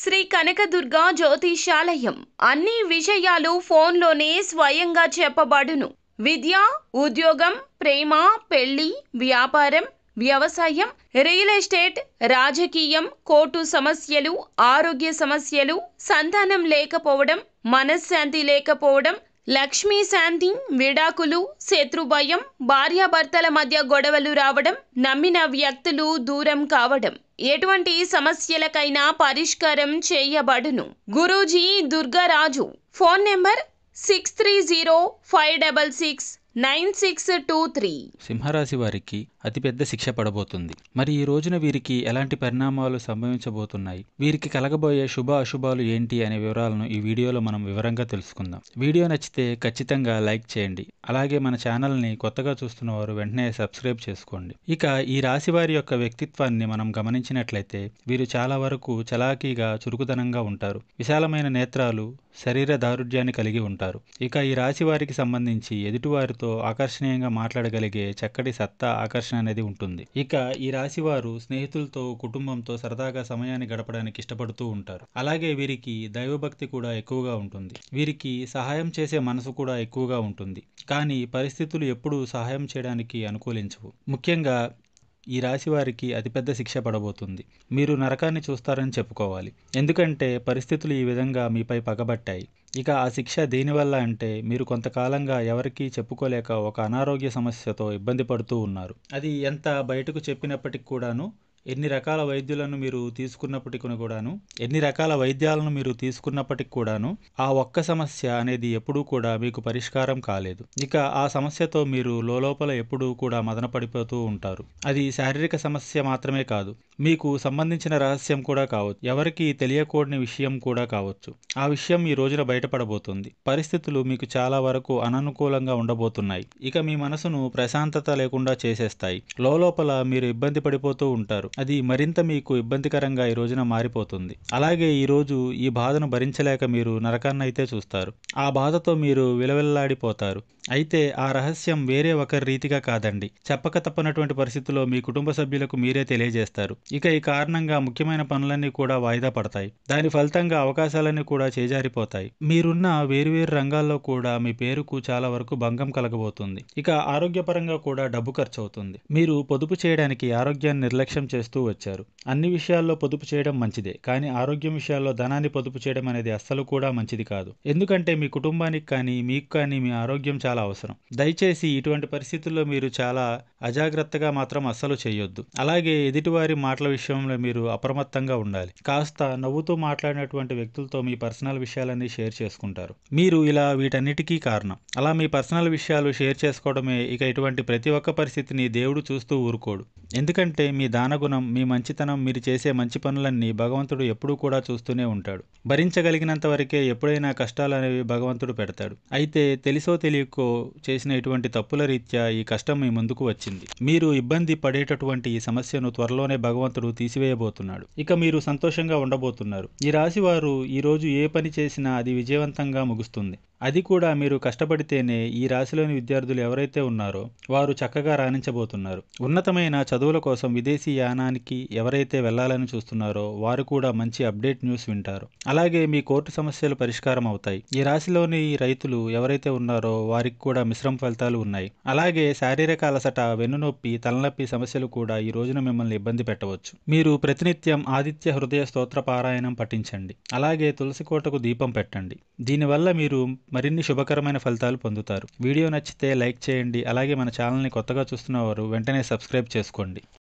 శ్రీ కనకదుర్గ జ్యోతిషాలయం అన్ని విషయాలు ఫోన్లోనే స్వయంగా చెప్పబడును. విద్య, ఉద్యోగం, ప్రేమ, పెళ్లి, వ్యాపారం, వ్యవసాయం, రియల్ ఎస్టేట్, రాజకీయం, కోర్టు సమస్యలు, ఆరోగ్య సమస్యలు, సంతానం లేకపోవడం, మనశ్శాంతి లేకపోవడం, లక్ష్మీ శాంతి, విడాకులు, శత్రుభయం, భార్యాభర్తల మధ్య గొడవలు రావడం, నమ్మిన వ్యక్తులు దూరం కావడం, ఎటువంటి సమస్యలకైనా పరిష్కారం చేయబడును. గురూజీ దుర్గారాజు. Phone number 6305669623. సింహరాశి వారికి అతిపెద్ద శిక్ష పడబోతుంది. మరి ఈ రోజున వీరికి ఎలాంటి పరిణామాలు సంభవించబోతున్నాయి, వీరికి కలగబోయే శుభ అశుభాలు ఏంటి అనే వివరాలను ఈ వీడియోలో మనం వివరంగా తెలుసుకుందాం. వీడియో నచ్చితే ఖచ్చితంగా లైక్ చేయండి. అలాగే మన ఛానల్ని కొత్తగా చూస్తున్న వారు వెంటనే సబ్స్క్రైబ్ చేసుకోండి. ఇక ఈ రాశి వారి యొక్క వ్యక్తిత్వాన్ని మనం గమనించినట్లయితే వీరు చాలా వరకు చలాకీగా, చురుకుదనంగా ఉంటారు. విశాలమైన నేత్రాలు, శరీర దారుఢ్యాన్ని కలిగి ఉంటారు. ఇక ఈ రాశి వారికి సంబంధించి ఎదుటివారితో ఆకర్షణీయంగా మాట్లాడగలిగే చక్కటి సత్తా, ఆకర్షణ అనేది ఉంటుంది. ఇక ఈ రాశి వారు స్నేహితులతో, కుటుంబంతో సరదాగా సమయాన్ని గడపడానికి ఇష్టపడుతూ ఉంటారు. అలాగే వీరికి దైవభక్తి కూడా ఎక్కువగా ఉంటుంది. వీరికి సహాయం చేసే మనసు కూడా ఎక్కువగా ఉంటుంది. కానీ పరిస్థితులు ఎప్పుడూ సహాయం చేయడానికి అనుకూలించవు. ముఖ్యంగా ఈ రాశి వారికి అతిపెద్ద శిక్ష పడబోతుంది. మీరు నరకాన్ని చూస్తారని చెప్పుకోవాలి. ఎందుకంటే పరిస్థితులు ఈ విధంగా మీపై పగబట్టాయి. ఇక ఆ శిక్ష దేనివల్ల అంటే మీరు కొంతకాలంగా ఎవరికీ చెప్పుకోలేక ఒక అనారోగ్య సమస్యతో ఇబ్బంది పడుతూ ఉన్నారు. అది ఎంత బయటకు చెప్పినప్పటికి కూడాను, ఎన్ని రకాల వైద్యాలను మీరు తీసుకున్నప్పటికి కూడాను ఆ ఒక్క సమస్య అనేది ఎప్పుడూ కూడా మీకు పరిష్కారం కాలేదు. ఇక ఆ సమస్యతో మీరు లోపల ఎప్పుడూ కూడా మదన పడిపోతూ ఉంటారు. అది శారీరక సమస్య మాత్రమే కాదు, మీకు సంబంధించిన రహస్యం కూడా కావచ్చు, ఎవరికి తెలియకూడని విషయం కూడా కావచ్చు. ఆ విషయం ఈ రోజున బయటపడబోతుంది. పరిస్థితులు మీకు చాలా వరకు అననుకూలంగా ఉండబోతున్నాయి. ఇక మీ మనసును ప్రశాంతత లేకుండా చేసేస్తాయి. లోపల మీరు ఇబ్బంది పడిపోతూ ఉంటారు. అది మరింత మీకు ఇబ్బందికరంగా ఈ రోజున మారిపోతుంది. అలాగే ఈ రోజు ఈ బాధను భరించలేక మీరు నరకాన్నైతే చూస్తారు. ఆ బాధతో మీరు విలవిల్లాడిపోతారు. అయితే ఆ రహస్యం వేరే ఒకరి రీతిగా కాదండి. చెప్పక తప్పనటువంటి పరిస్థితుల్లో మీ కుటుంబ సభ్యులకు మీరే తెలియజేస్తారు. ఇక ఈ కారణంగా ముఖ్యమైన పనులన్నీ కూడా వాయిదా పడతాయి. దాని ఫలితంగా అవకాశాలన్నీ కూడా చేజారిపోతాయి. మీరున్న వేరువేరు రంగాల్లో కూడా మీ పేరుకు చాలా వరకు భంగం కలగబోతుంది. ఇక ఆరోగ్యపరంగా కూడా డబ్బు ఖర్చు అవుతుంది. మీరు పొదుపు చేయడానికి ఆరోగ్యాన్ని నిర్లక్ష్యం చేస్తూ వచ్చారు. అన్ని విషయాల్లో పొదుపు చేయడం మంచిదే, కానీ ఆరోగ్యం విషయాల్లో ధనాన్ని పొదుపు చేయడం అనేది అస్సలు కూడా మంచిది కాదు. ఎందుకంటే మీ కుటుంబానికి కానీ మీకు కానీ మీ ఆరోగ్యం చాలా అవసరం. దయచేసి ఇటువంటి పరిస్థితుల్లో మీరు చాలా అజాగ్రత్తగా మాత్రం అస్సలు చేయొద్దు. అలాగే ఎదుటివారి మాటల విషయంలో మీరు అప్రమత్తంగా ఉండాలి. కాస్త నవ్వుతూ మాట్లాడినటువంటి వ్యక్తులతో మీ పర్సనల్ విషయాలన్నీ షేర్ చేసుకుంటారు. మీరు ఇలా వీటన్నిటికీ కారణం. అలా మీ పర్సనల్ విషయాలు షేర్ చేసుకోవడమే. ఇక ఇటువంటి ప్రతి ఒక్క పరిస్థితిని దేవుడు చూస్తూ ఊరుకోడు. ఎందుకంటే మీ దానగుణం, మీ మంచితనం, మీరు చేసే మంచి పనులన్నీ భగవంతుడు ఎప్పుడూ కూడా చూస్తూనే ఉంటాడు. భరించగలిగినంత వరకే ఎప్పుడైనా కష్టాలు అనేవి భగవంతుడు పెడతాడు. అయితే తెలిసో తెలియకో చేసిన ఇటువంటి తప్పుల రీత్యా ఈ కష్టం మీ ముందుకు వచ్చింది. మీరు ఇబ్బంది పడేటటువంటి ఈ సమస్యను త్వరలోనే భగవంతుడు తీసివేయబోతున్నాడు. ఇక మీరు సంతోషంగా ఉండబోతున్నారు. ఈ రాశి వారు ఈ రోజు ఏ పని చేసినా అది విజయవంతంగా ముగుస్తుంది. అది కూడా మీరు కష్టపడితేనే. ఈ రాశిలోని విద్యార్థులు ఎవరైతే ఉన్నారో వారు చక్కగా రాణించబోతున్నారు. ఉన్నతమైన చదువుల కోసం విదేశీ యానానికి ఎవరైతే వెళ్లాలని చూస్తున్నారో వారు కూడా మంచి అప్డేట్ న్యూస్ వింటారు. అలాగే మీ కోర్టు సమస్యలు పరిష్కారం అవుతాయి. ఈ రాశిలోని రైతులు ఎవరైతే ఉన్నారో వారికి కూడా మిశ్రమ ఫలితాలు ఉన్నాయి. అలాగే శారీరక అలసట, వెన్నునొప్పి, తలనొప్పి సమస్యలు కూడా ఈ రోజున మిమ్మల్ని ఇబ్బంది పెట్టవచ్చు. మీరు ప్రతినిత్యం ఆదిత్య హృదయ స్తోత్ర పారాయణం పఠించండి. అలాగే తులసి కోటకు దీపం పెట్టండి. దీనివల్ల మీరు మరిన్ని శుభకరమైన ఫలితాలు పొందుతారు. వీడియో నచ్చితే లైక్ చేయండి. అలాగే మన ఛానల్ని కొత్తగా చూస్తున్న వారు వెంటనే సబ్స్క్రైబ్ చేసుకోండి.